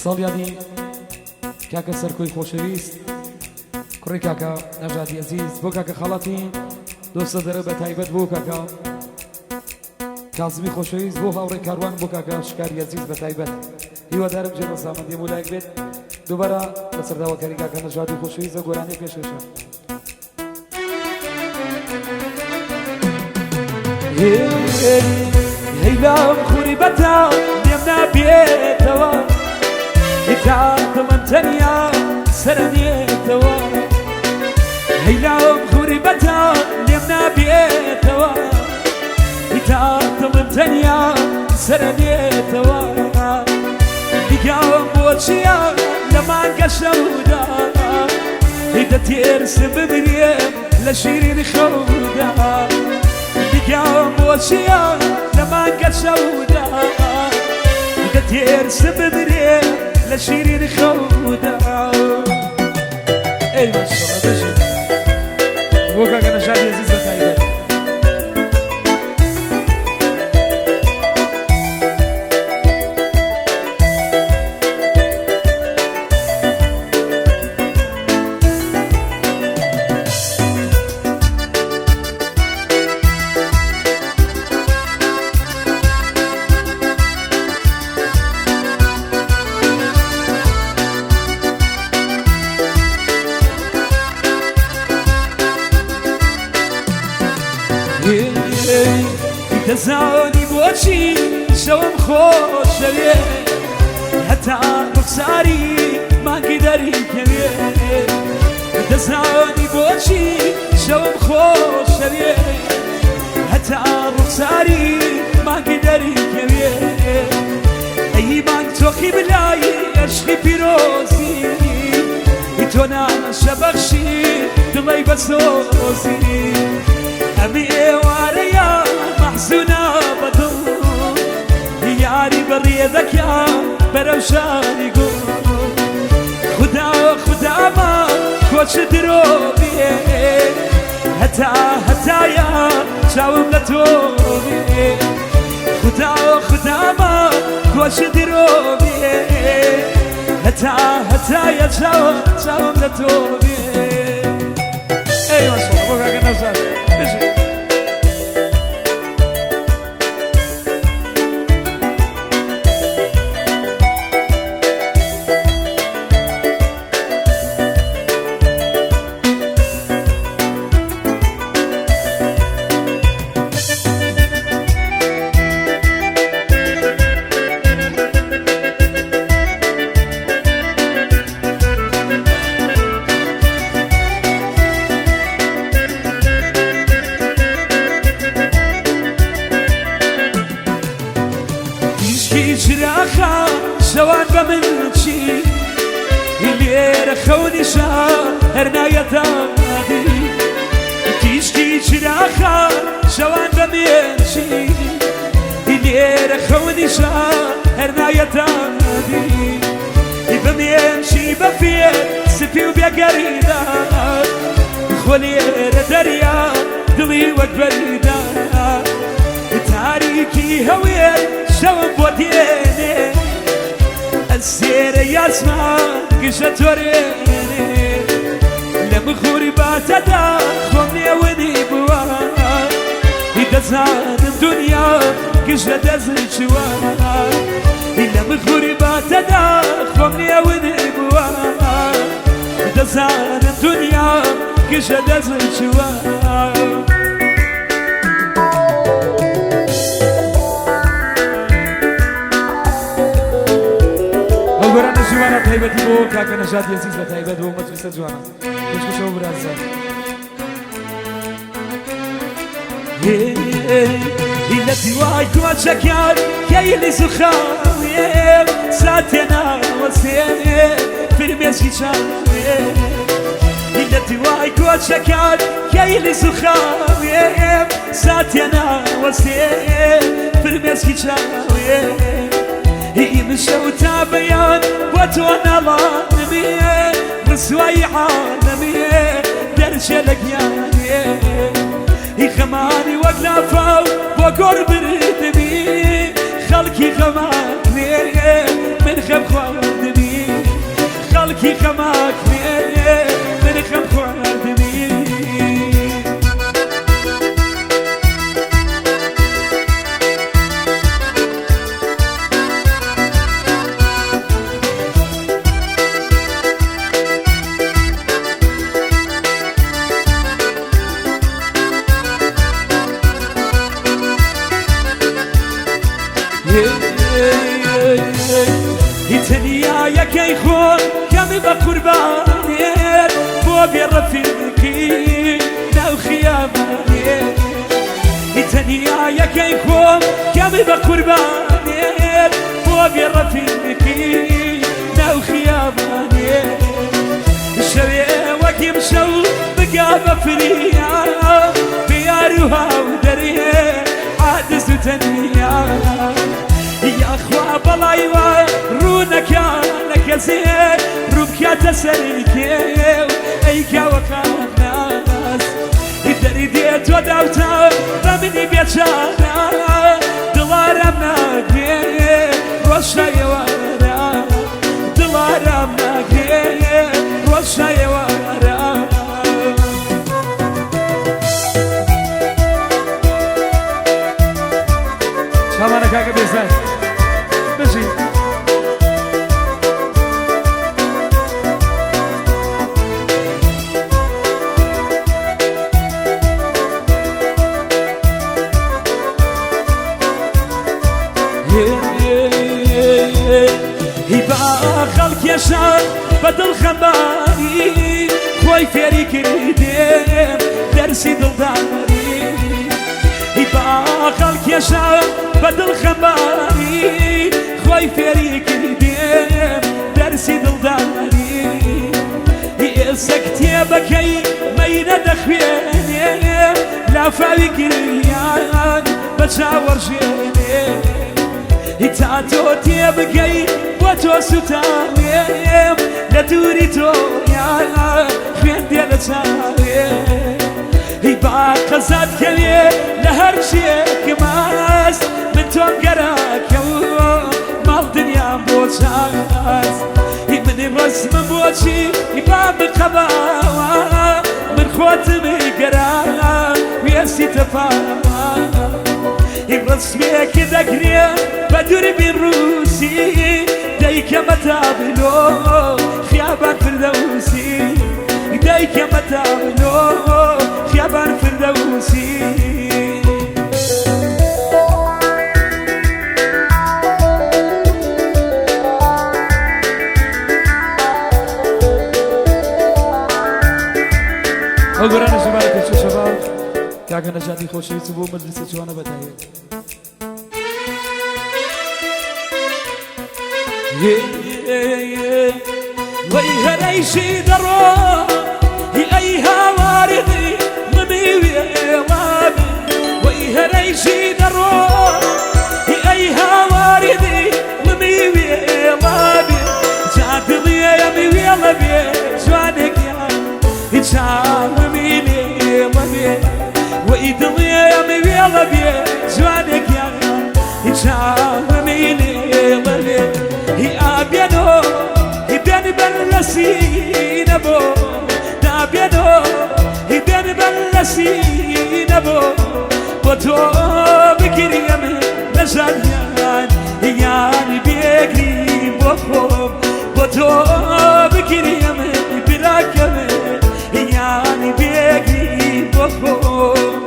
ساڵیانی کاکە سەرکۆی خۆشەویست کوڕی کاکە نەژادی عەزیز بۆ کاکە خەڵەتی دۆستە دەرە بە تایبەت بۆ کاکە کازمی خۆشەویست بۆ هاوڕێی کاروان بۆ کاکە شکاری عەزیز بە تایبەت هیوادارم ژێرە سامەندی مولایەک بێت دووبارە لە سەرداوەکاری کاکە نەژادی خۆشەویستە گۆرانی پێشکەشە هەیلام خوری بەتا لێم نابێتەوە هیچ من تەنیا سەرنێتەوە هەیلام خوری بەتا لێم نابێتەوە هیچ من تەنیا سەرنێتەوە دیگەوم بۆ چییە لە مانگە شەودا هیدە تێرسم بمرێم لە شیرین خەودا دیگەوم بۆ چییە لە مانگە شەودا هیدە تێرسم بمرێم لە شیرین خەودا ئەی ماشەڵڵا بەشێ بۆ کاکە نەژادی عەزیز بە تایبەت دەزانی بۆچی شەوم خۆشەوێ هەتا ڕوخساری مانگی دەریکەوێ دەزانی بۆچی شەوم خۆشەوێ هەتا ڕوخساری مانگی دەریکەوێ ئەی مانگ تۆقی بلایی عەشقی پیرۆزی هی تۆ نامەشە بەخشی دڵی بەسۆزی ئەمی ئێوارەیە مەحزونە بەدڵ یاری بەڕێ دەکا بەرەو شاری گوڵ خودا خودامە کۆچ درۆ بێ هەتایە چاوم لە تۆ بێ خودا خودامە کۆچ درۆ بێ هەتایە چاوم لە تۆ بێ ئەی ماشەڵڵا بۆ کاکە نەژادی بەشێ شەوان بە من چی لێرە خەونیشە هەر نایەتادی تیشکی چراخە شەوان بە من چی لێرە خەونیشە هەر نایەتادی بمێنشی بە فێر سپی و بێگەریدا خۆ لێرە دەریا دڵی وەک بەریدا تاریکی هەوێر شەوم بۆ دێنێ السير ياسمان قشة توريني لم خوري باتدا خوني وني بوا إذا زاد الدنيا قشة دزشوا لم خوري باتدا خوني وني بوا إذا زاد الدنيا قشة دزشوا گۆرانە جوانە تایبەتی بۆ کاکە نەژادی عەزیز بە تایبەت بۆ مەجلیسە جوانە پێشکەشەوە برازە لە دیوای کۆچەکان کەیلی سوخاوێ ساتێنا وەسێ فرمێسکی چاوێ لە دیوای کۆچەکان کەیلی سوخاوێ ساتێنا وەسێ فرمێسکی چاوێ هي مشوا تابيان وتوانا ظالمي رسواي عالمي درش لك يعني هي خماني وقلافا وقرب ردمي خلقي خماني من خب خالدمي هیتنیا یکی خون کمی با قربانیت بو بی رفیقی نو خیابانیت هیتنیا یکی خون کمی با قربانیت بو بی رفیقی نو خیابانیت شوی وکیم شو بقى بفريا بياروها ودريه عادس وتنيا يا اخوة بلايوا رونك لك زين روبك تسلكي ايكا وقناس الدري ديت وداوتا رمني بيتشانا دولار امناكي روشاي ورا دولار امناكي روشاي ورا شامانا كاكا بيزاي بجي هيبا خلق يا شاب بدل خماري خوي فيري كريدين درسي دلداري هيبا خلق يا شاب بدل خماري خوي فيري كريدين درسي دلداري سكتي بكي مينا دخويني لا فاوي كريان بتشاور جيني هتاتو تيبقي وتو ستاويم لدوري تو يا خين ديال تاويم هيبا قزاد كلي لهرشي كماس من تونقراك مال دنيا بوشاس من رسم بوشي هيبا بقباوة من خوت مقرا ويسي تفاوة الرسميك ذكري بدور بالروسي دايك متابلو خيابان فردوسي دايك متابلو خيابان فردوسي أقولنا شباب كل شباب كأجنا جاني خوشي سبوا مدرسة جوانا بداية ويها ريشي درو ايها واردي مميوي وابي ويها ريشي درو ايها واردي مميوي وابي جاد ضيا ميوي وابي جوانك يا جاد ميلي وابي ويد ضيا ميوي وابي جوانك يا جاد ميلي وابي هي أبيانو هي بيان بلسي نبو نابيانو هي بيان بلسي نبو بطو بكري يمي نجانيان يعني بيكري بوخوب بطو بكري يمي براك يمي يعني بيكري بوخوب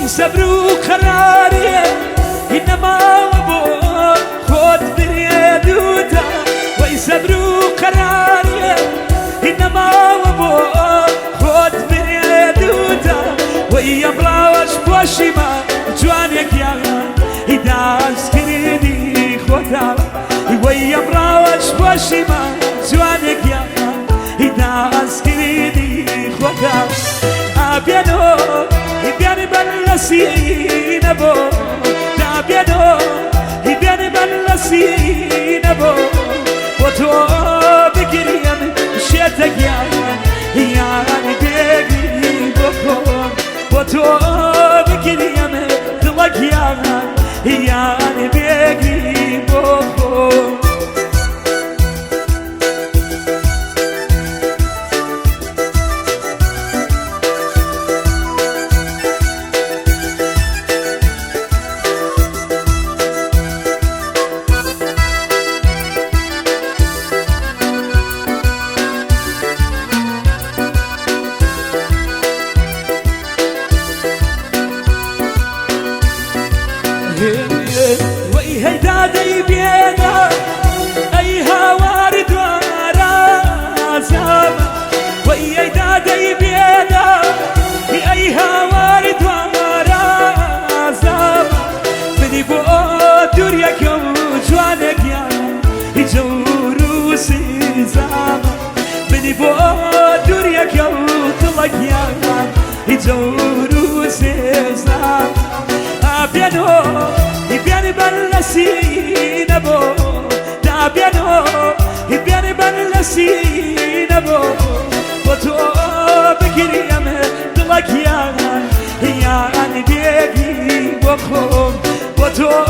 سبروك خراري إنما وبو خود بريدوتا ويسبروك خراري إنما وبو خود بريدوتا ويبراوش بوشيما جوانك يا إداس كريدي خوتا ويبراوش بوشيما جوانك يا إداس كريدي خوتا أبيانو هيبياني بلسي نبو نابيانو هيبياني بلسي نبو وتو بكريم شيتك يعني بيجري وي هيدادي بينا أي هوار دوارا زاما وي هيدادي بينا أي هوار دوارا زاما مني بو دوريك يوم جوانك يا يجورو سيزاما مني بو دوريك يوم طلق يا يجورو سيزاما أبيانو يبياني بلسينا بو أبيانو يبياني بلسينا بو وتو بكري يمه طلق يا بيجي بخوم وتو